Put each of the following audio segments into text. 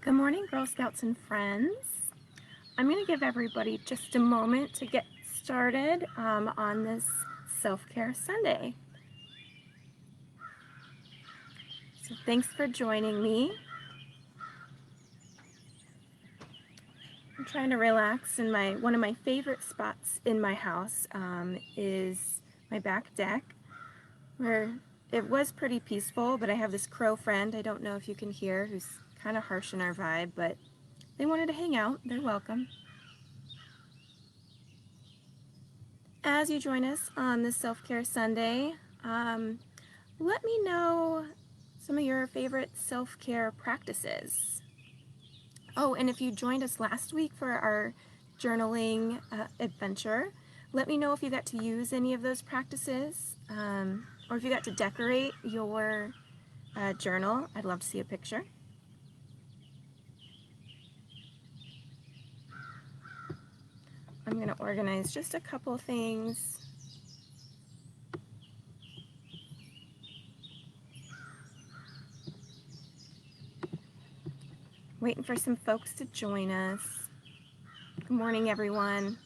Good morning, Girl Scouts and friends. I'm going to give everybody just a moment to get started on this Self-Care Sunday. So thanks for joining me. I'm trying to relax, and one of my favorite spots in my house is my back deck, where it was pretty peaceful, but I have this crow friend, I don't know if you can hear, who's kind of harsh in our vibe, but they wanted to hang out. They're welcome. As you join us on this Self-Care Sunday, let me know some of your favorite self-care practices. Oh, and if you joined us last week for our journaling adventure, let me know if you got to use any of those practices, or if you got to decorate your journal. I'd love to see a picture. I'm going to organize just a couple things. Waiting for some folks to join us. Good morning, everyone.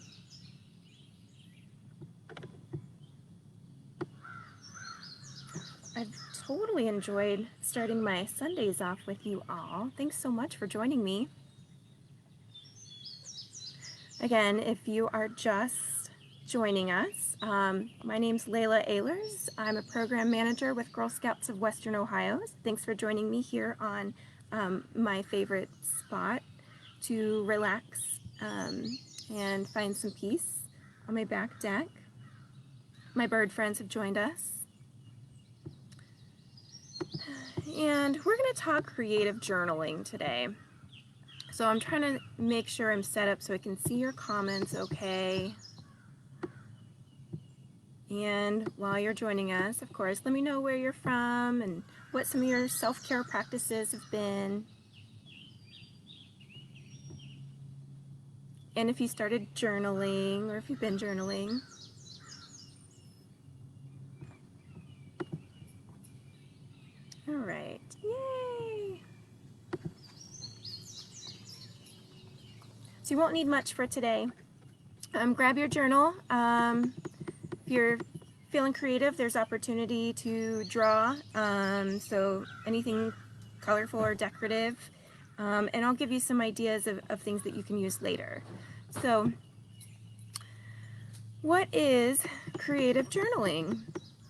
I've totally enjoyed starting my Sundays off with you all. Thanks so much for joining me. Again, if you are just joining us, my name's Layla Ahlers. I'm a program manager with Girl Scouts of Western Ohio. Thanks for joining me here on my favorite spot to relax and find some peace on my back deck. My bird friends have joined us. And we're going to talk creative journaling today. So I'm trying to make sure I'm set up so I can see your comments okay. And while you're joining us, of course, let me know where you're from and what some of your self-care practices have been. And if you started journaling or if you've been journaling. All right, yay! So you won't need much for today. Grab your journal. If you're feeling creative, there's opportunity to draw, so anything colorful or decorative, and I'll give you some ideas of things that you can use later. So what is creative journaling?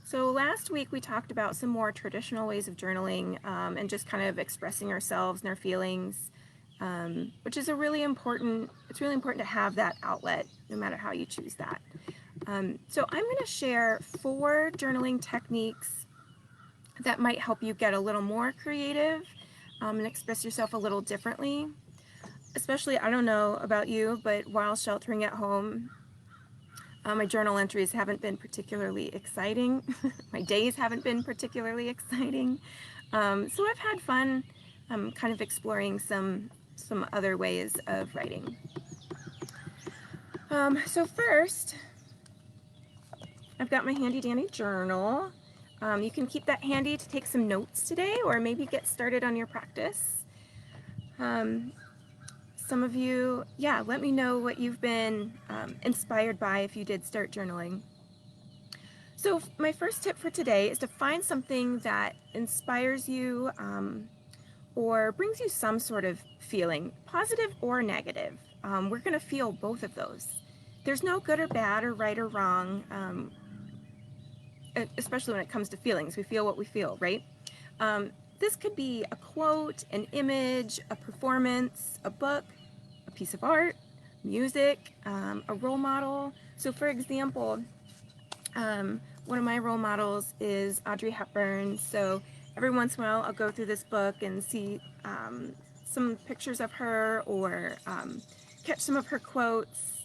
So last week we talked about some more traditional ways of journaling and just kind of expressing ourselves and our feelings, which is it's really important to have that outlet no matter how you choose that. So I'm going to share 4 journaling techniques that might help you get a little more creative and express yourself a little differently. Especially, I don't know about you, but while sheltering at home, my journal entries haven't been particularly exciting. My days haven't been particularly exciting. So I've had fun kind of exploring some other ways of writing. So first, I've got my handy dandy journal. You can keep that handy to take some notes today or maybe get started on your practice. Some of you, let me know what you've been inspired by if you did start journaling. So my first tip for today is to find something that inspires you or brings you some sort of feeling, positive or negative. We're going to feel both of those. There's no good or bad or right or wrong, especially when it comes to feelings. We feel what we feel, right? This could be a quote, an image, a performance, a book, a piece of art, music, a role model. So for example, one of my role models is Audrey Hepburn. So every once in a while I'll go through this book and see some pictures of her or catch some of her quotes.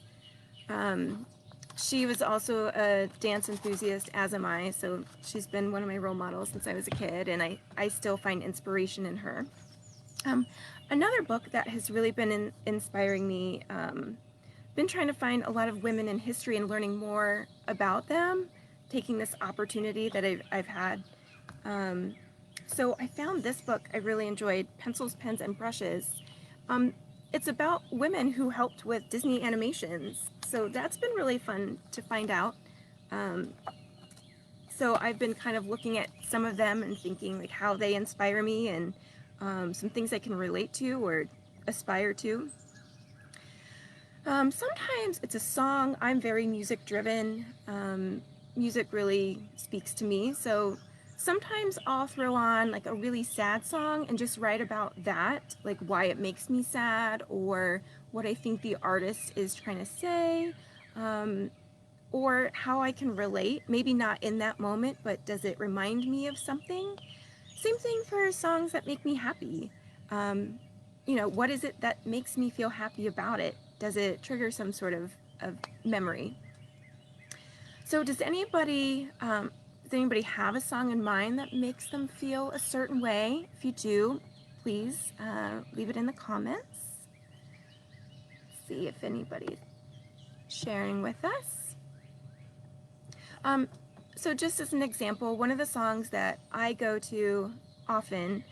She was also a dance enthusiast, as am I, so she's been one of my role models since I was a kid, and I still find inspiration in her. Another book that has really been inspiring me, been trying to find a lot of women in history and learning more about them, taking this opportunity that I've had. So I found this book I really enjoyed, Pencils, Pens, and Brushes. It's about women who helped with Disney animations. So that's been really fun to find out. Um, so I've been kind of looking at some of them and thinking like how they inspire me and some things I can relate to or aspire to. Sometimes it's a song. I'm very music driven. Music really speaks to me. So sometimes I'll throw on like a really sad song and just write about that, like why it makes me sad or what I think the artist is trying to say, or how I can relate. Maybe not in that moment, but does it remind me of something? Same thing for songs that make me happy. Um, what is it that makes me feel happy about it? Does it trigger some sort of memory? So does anybody have a song in mind that makes them feel a certain way? If you do, please leave it in the comments. See if anybody's sharing with us. So just as an example, one of the songs that I go to often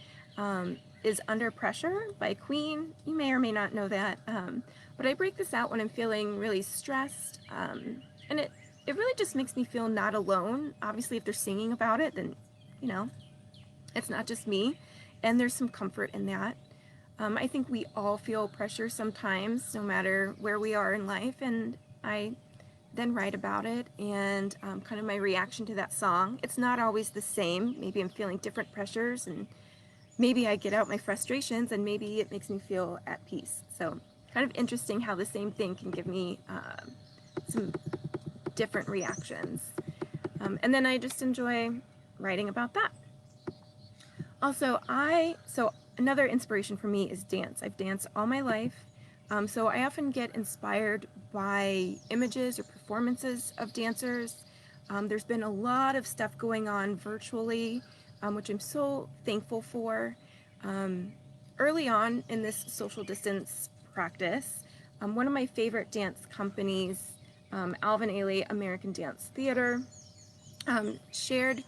is Under Pressure by Queen. You may or may not know that, but I break this out when I'm feeling really stressed, and it really just makes me feel not alone. Obviously, if they're singing about it, then, it's not just me, and there's some comfort in that. I think we all feel pressure sometimes, no matter where we are in life, and I then write about it and kind of my reaction to that song. It's not always the same. Maybe I'm feeling different pressures and maybe I get out my frustrations and maybe it makes me feel at peace. So kind of interesting how the same thing can give me some different reactions. And then I just enjoy writing about that. Also, so another inspiration for me is dance. I've danced all my life. So I often get inspired by images or performances of dancers. There's been a lot of stuff going on virtually, which I'm so thankful for. Early on in this social distance practice, one of my favorite dance companies, Alvin Ailey American Dance Theater, shared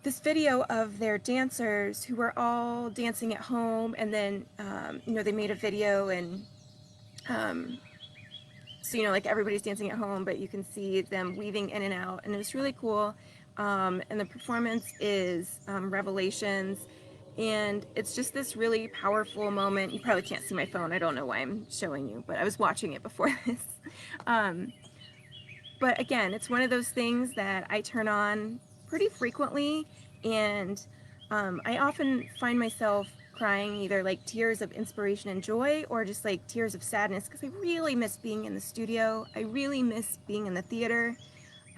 this video of their dancers who were all dancing at home, and then they made a video, and so like everybody's dancing at home, but you can see them weaving in and out, and it was really cool. And the performance is Revelations, and it's just this really powerful moment. You probably can't see my phone. I don't know why I'm showing you, but I was watching it before this. But again, it's one of those things that I turn on pretty frequently, and I often find myself crying either like tears of inspiration and joy or just like tears of sadness because I really miss being in the studio. I really miss being in the theater.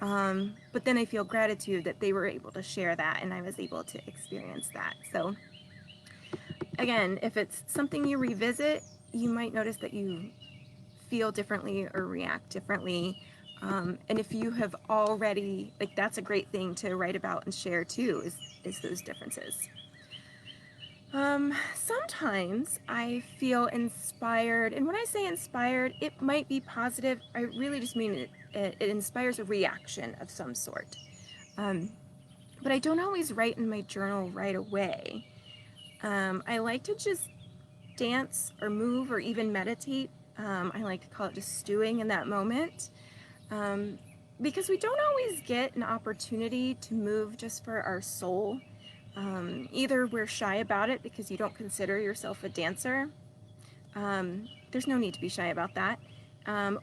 But then I feel gratitude that they were able to share that and I was able to experience that. So again, if it's something you revisit, you might notice that you feel differently or react differently. And if you have already, like, that's a great thing to write about and share too, is those differences. Sometimes I feel inspired, and when I say inspired, it might be positive. I really just mean it inspires a reaction of some sort. But I don't always write in my journal right away. I like to just dance or move or even meditate. I like to call it just stewing in that moment. Because we don't always get an opportunity to move just for our soul. Either we're shy about it because you don't consider yourself a dancer. There's no need to be shy about that.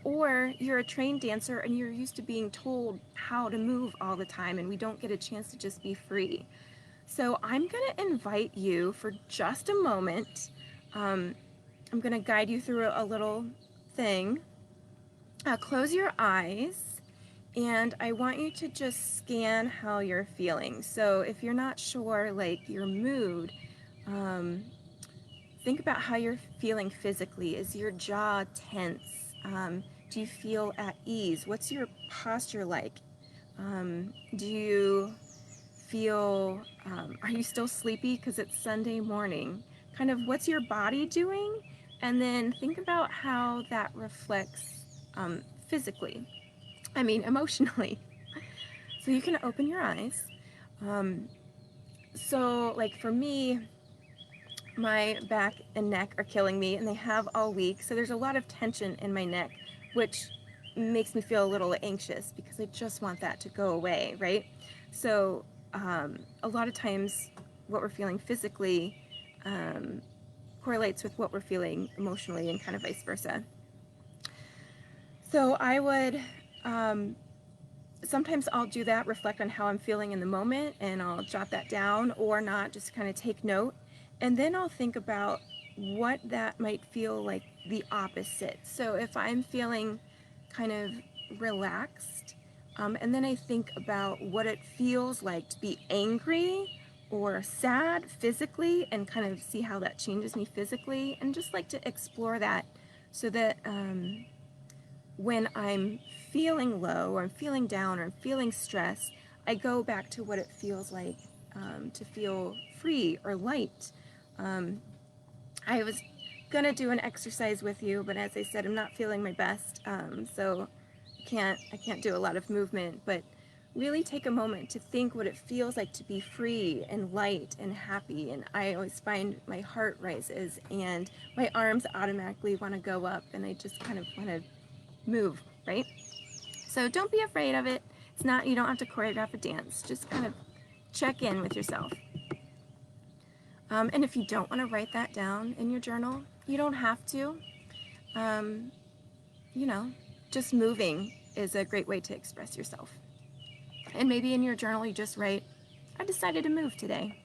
Or you're a trained dancer and you're used to being told how to move all the time and we don't get a chance to just be free. So I'm going to invite you for just a moment. I'm going to guide you through a little thing. Close your eyes. And I want you to just scan how you're feeling. So if you're not sure, like your mood, think about how you're feeling physically. Is your jaw tense? Do you feel at ease? What's your posture like? Do you feel, are you still sleepy because it's Sunday morning? Kind of what's your body doing? And then think about how that reflects physically. I mean, emotionally. So you can open your eyes. So like for me, my back and neck are killing me, and they have all week. So there's a lot of tension in my neck, which makes me feel a little anxious because I just want that to go away, right? So a lot of times what we're feeling physically correlates with what we're feeling emotionally, and kind of vice versa. So I would sometimes I'll do that, reflect on how I'm feeling in the moment, and I'll jot that down or not, just kind of take note. And then I'll think about what that might feel like the opposite. So if I'm feeling kind of relaxed, and then I think about what it feels like to be angry or sad physically, and kind of see how that changes me physically, and just like to explore that so that when I'm feeling low or I'm feeling down or I'm feeling stressed, I go back to what it feels like to feel free or light. I was gonna do an exercise with you, but as I said, I'm not feeling my best, so I can't do a lot of movement. But really take a moment to think what it feels like to be free and light and happy. And I always find my heart rises and my arms automatically want to go up, and I just kind of want to move, right? So don't be afraid of it. It's not, you don't have to choreograph a dance. Just kind of check in with yourself. And if you don't want to write that down in your journal, you don't have to. You know, just moving is a great way to express yourself. And maybe in your journal you just write, I decided to move today.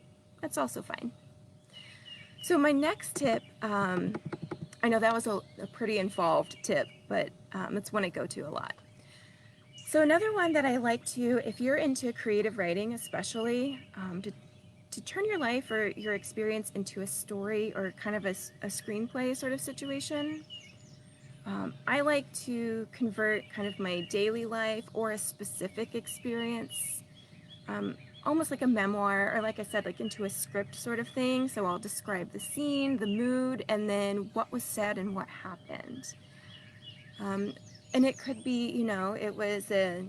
That's also fine. So my next tip, I know that was a pretty involved tip, but it's one I go to a lot. So another one that I like to, if you're into creative writing especially, to turn your life or your experience into a story or kind of a screenplay sort of situation, I like to convert kind of my daily life or a specific experience, almost like a memoir, or like I said, like into a script sort of thing. So I'll describe the scene, the mood, and then what was said and what happened. And it could be, you know, it was a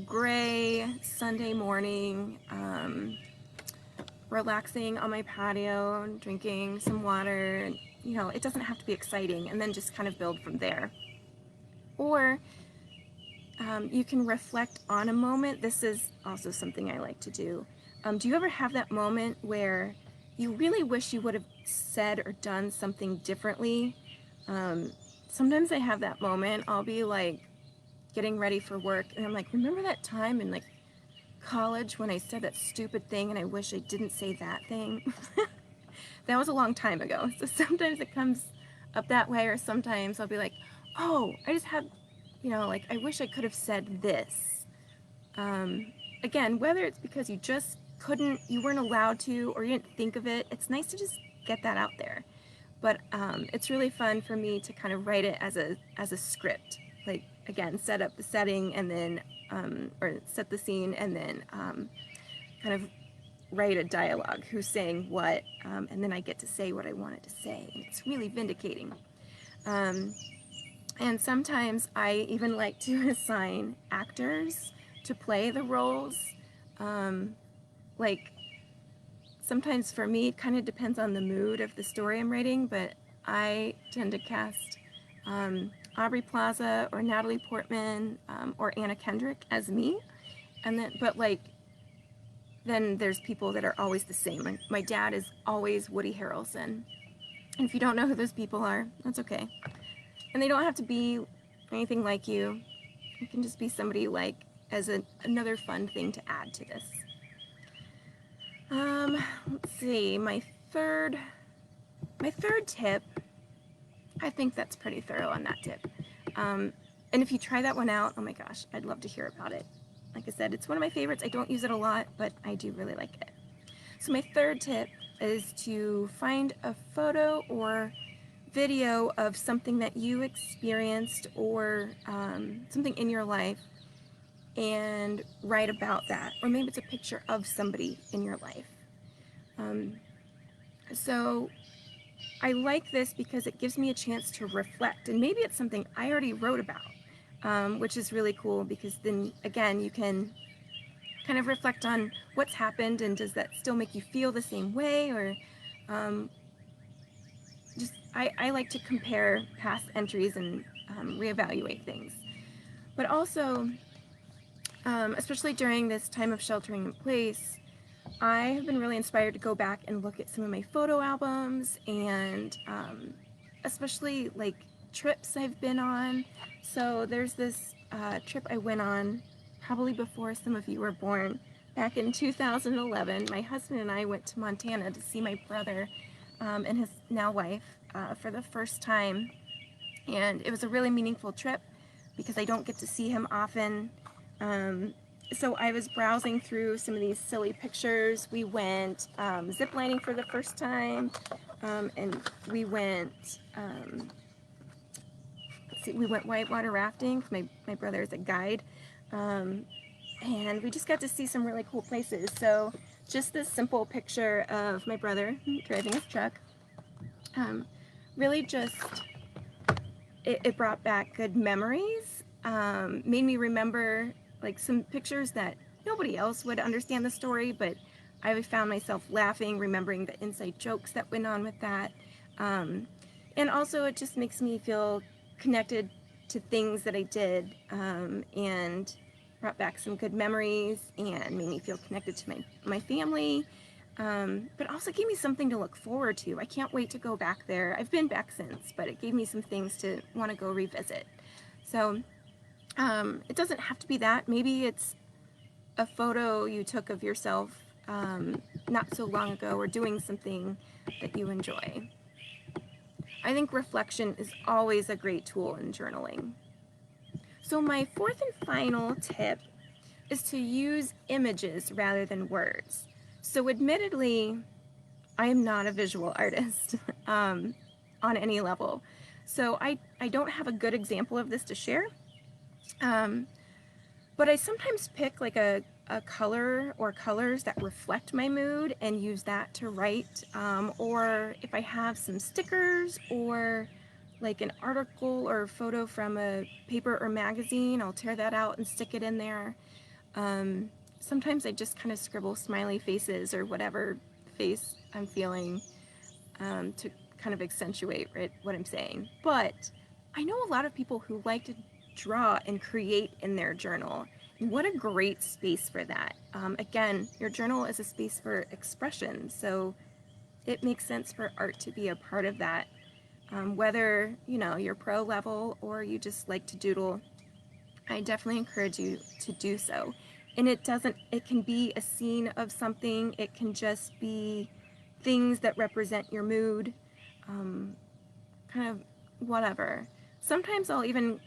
gray Sunday morning, relaxing on my patio, drinking some water. You know, it doesn't have to be exciting, and then just kind of build from there. Or you can reflect on a moment. This is also something I like to do. Do you ever have that moment where you really wish you would have said or done something differently? Sometimes I have that moment. I'll be like getting ready for work, and I'm like, remember that time in like college when I said that stupid thing and I wish I didn't say that thing? That was a long time ago. So sometimes it comes up that way, or sometimes I'll be like, oh, I just had, you know, like, I wish I could have said this. Again, whether it's because you just couldn't, you weren't allowed to, or you didn't think of it, it's nice to just get that out there. But it's really fun for me to kind of write it as a script. Like, again, set up the setting, and then, or set the scene, and then kind of write a dialogue, who's saying what, and then I get to say what I wanted to say, and it's really vindicating. And sometimes I even like to assign actors to play the roles. Like, sometimes for me, it kind of depends on the mood of the story I'm writing, but I tend to cast Aubrey Plaza or Natalie Portman or Anna Kendrick as me. And then, but like, then there's people that are always the same. My dad is always Woody Harrelson. And if you don't know who those people are, that's okay. And they don't have to be anything like you. It can just be somebody you like, as another fun thing to add to this. Let's see, my third tip, I think that's pretty thorough on that tip. And if you try that one out, oh my gosh, I'd love to hear about it. Like I said, it's one of my favorites. I don't use it a lot, but I do really like it. So my third tip is to find a photo or video of something that you experienced, or something in your life, and write about that. Or maybe it's a picture of somebody in your life. So I like this because it gives me a chance to reflect, and maybe it's something I already wrote about, which is really cool, because then again you can kind of reflect on what's happened, and does that still make you feel the same way, or just I like to compare past entries and reevaluate things. But also, especially during this time of sheltering in place, I have been really inspired to go back and look at some of my photo albums, and especially like trips I've been on. So there's this trip I went on probably before some of you were born. Back in 2011, my husband and I went to Montana to see my brother and his now wife for the first time. And it was a really meaningful trip because I don't get to see him often. So I was browsing through some of these silly pictures. We went ziplining for the first time, and we went we went whitewater rafting. My brother is a guide, and we just got to see some really cool places. So just this simple picture of my brother driving his truck, really just it brought back good memories. Made me remember like some pictures that nobody else would understand the story, but I found myself laughing, remembering the inside jokes that went on with that. And also it just makes me feel connected to things that I did, and brought back some good memories and made me feel connected to my family. But also gave me something to look forward to. I can't wait to go back there. I've been back since, but it gave me some things to want to go revisit. So it doesn't have to be that. Maybe it's a photo you took of yourself not so long ago, or doing something that you enjoy. I think reflection is always a great tool in journaling. So my fourth and final tip is to use images rather than words. So admittedly, I am not a visual artist on any level. So I don't have a good example of this to share. But I sometimes pick like a color or colors that reflect my mood and use that to write. Or if I have some stickers or like an article or photo from a paper or magazine, I'll tear that out and stick it in there. Sometimes I just kind of scribble smiley faces or whatever face I'm feeling to kind of accentuate what I'm saying. But I know a lot of people who like to draw and create in their journal. And what a great space for that. Again, your journal is a space for expression, so it makes sense for art to be a part of that. Whether you're pro level or you just like to doodle, I definitely encourage you to do so. And it can be a scene of something, it can just be things that represent your mood, kind of whatever. Sometimes I'll even,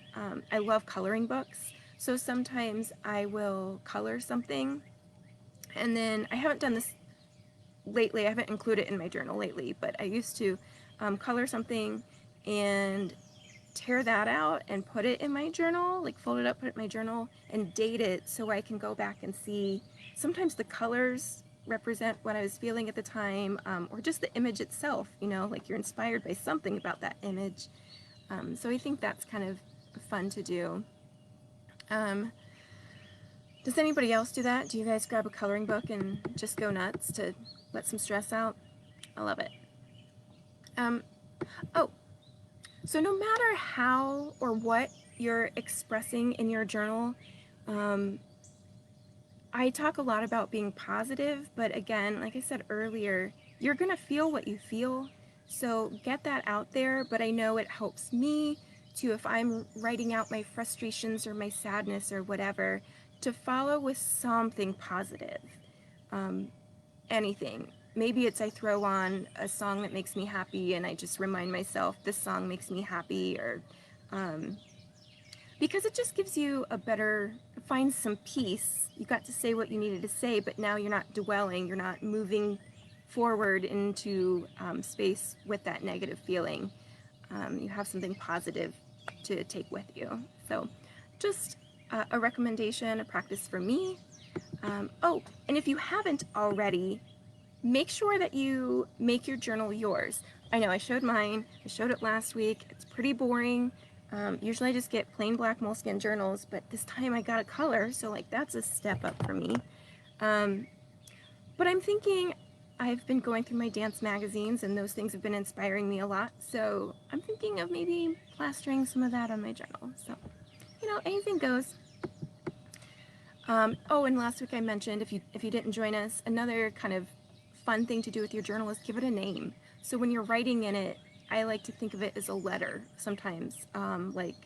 I love coloring books, so sometimes I will color something, and then I haven't done this lately, I haven't included it in my journal lately, but I used to color something and tear that out and put it in my journal, like fold it up, put it in my journal, and date it so I can go back and see. Sometimes the colors represent what I was feeling at the time, or just the image itself, like you're inspired by something about that image. So I think that's kind of fun to do. Does anybody else do that? Do you guys grab a coloring book and just go nuts to let some stress out? I love it. Oh, so no matter how or what you're expressing in your journal, I talk a lot about being positive, but again, like I said earlier, you're gonna feel what you feel, so get that out there. But I know it helps me to, if I'm writing out my frustrations or my sadness or whatever, to follow with something positive. Anything. Maybe it's I throw on a song that makes me happy and I just remind myself this song makes me happy, or because it just gives you find some peace. You got to say what you needed to say, but now you're not dwelling, you're not moving forward into space with that negative feeling. You have something positive to take with you. So just a recommendation, a practice for me. Oh, and if you haven't already, make sure that you make your journal yours. I know I showed mine, I showed it last week, it's pretty boring. Usually I just get plain black moleskin journals, but this time I got a color, so like that's a step up for me. Um, but I'm thinking, I've been going through my dance magazines and those things have been inspiring me a lot. So I'm thinking of maybe plastering some of that on my journal. So, anything goes. Oh, and last week I mentioned, if you didn't join us, another kind of fun thing to do with your journal is give it a name. So when you're writing in it, I like to think of it as a letter sometimes. Like,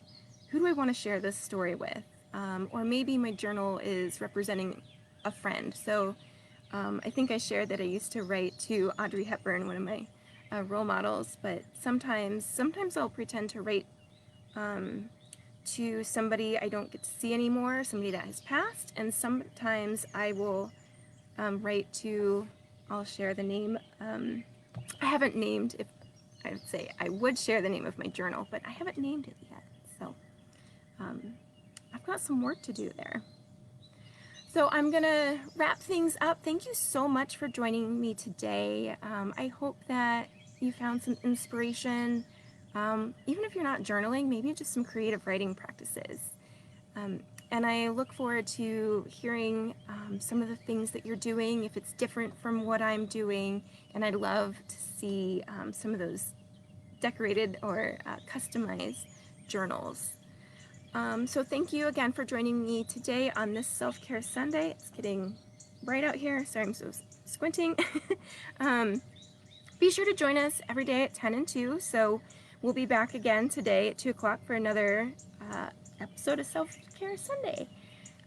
who do I want to share this story with? Or maybe my journal is representing a friend. So I think I shared that I used to write to Audrey Hepburn, one of my role models, but sometimes I'll pretend to write to somebody I don't get to see anymore, somebody that has passed, and sometimes I will write to, I'll share the name. I haven't named, if I would say I would share the name of my journal, but I haven't named it yet. So I've got some work to do there. So I'm gonna wrap things up. Thank you so much for joining me today. I hope that you found some inspiration. Even if you're not journaling, maybe just some creative writing practices. And I look forward to hearing some of the things that you're doing, if it's different from what I'm doing. And I'd love to see some of those decorated or customized journals. So thank you again for joining me today on this Self-Care Sunday. It's getting bright out here. Sorry, I'm so squinting. Be sure to join us every day at 10 and 2. So we'll be back again today at 2 o'clock for another episode of Self-Care Sunday.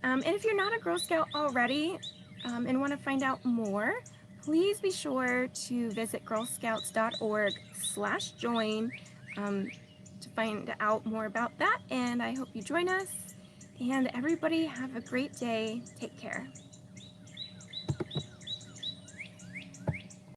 And if you're not a Girl Scout already and want to find out more, please be sure to visit girlscouts.org/join to find out more about that. And I hope you join us. And everybody have a great day. Take care.